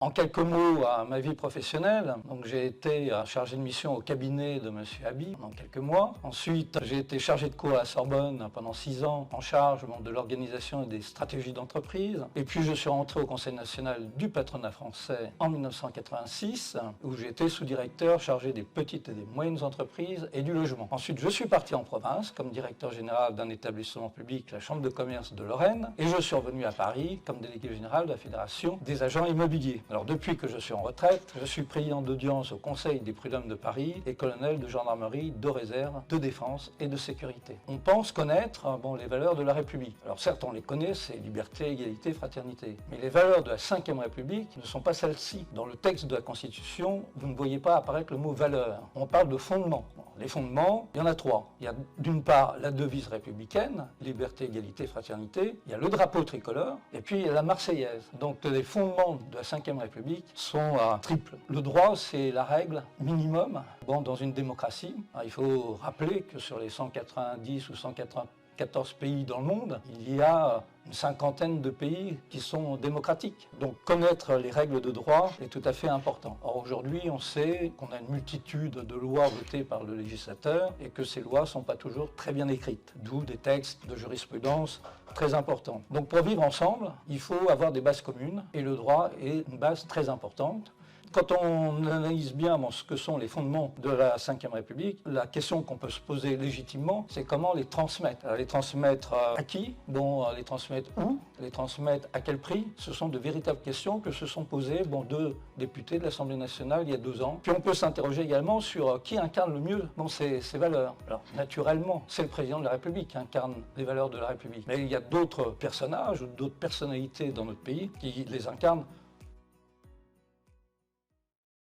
En quelques mots, à ma vie professionnelle, donc j'ai été chargé de mission au cabinet de M. Haby pendant quelques mois. Ensuite, j'ai été chargé de cours à la Sorbonne pendant 6 ans, en charge de l'organisation et des stratégies d'entreprise. Et puis je suis rentré au Conseil national du patronat français en 1986, où j'ai été sous-directeur chargé des petites et des moyennes entreprises et du logement. Ensuite, je suis parti en province comme directeur général d'un établissement public, la Chambre de commerce de Lorraine, et je suis revenu à Paris comme délégué général de la Fédération des agents immobiliers. Alors depuis que je suis en retraite, je suis président d'audience au Conseil des prud'hommes de Paris et colonel de gendarmerie, de réserve, de défense et de sécurité. On pense connaître les valeurs de la République. Alors certes, on les connaît, c'est liberté, égalité, fraternité. Mais les valeurs de la Ve République ne sont pas celles-ci. Dans le texte de la Constitution, vous ne voyez pas apparaître le mot valeur. On parle de fondements. Les fondements, il y en a 3. Il y a d'une part la devise républicaine, liberté, égalité, fraternité. Il y a le drapeau tricolore et puis il y a la Marseillaise. Donc les fondements de la Ve République sont triples. Le droit, c'est la règle minimum. Dans une démocratie, il faut rappeler que sur les 190 ou 194 pays dans le monde, il y a une cinquantaine de pays qui sont démocratiques. Donc connaître les règles de droit est tout à fait important. Or aujourd'hui, on sait qu'on a une multitude de lois votées par le législateur et que ces lois ne sont pas toujours très bien écrites, d'où des textes de jurisprudence très importants. Donc pour vivre ensemble, il faut avoir des bases communes et le droit est une base très importante. Quand on analyse bien ce que sont les fondements de la Ve République, la question qu'on peut se poser légitimement, c'est comment les transmettre. Les transmettre à qui? Les transmettre où? Les transmettre à quel prix? Ce sont de véritables questions que se sont posées deux députés de l'Assemblée nationale il y a 2 ans. Puis on peut s'interroger également sur qui incarne le mieux ces valeurs. Alors naturellement, c'est le président de la République qui incarne les valeurs de la République. Mais il y a d'autres personnages ou d'autres personnalités dans notre pays qui les incarnent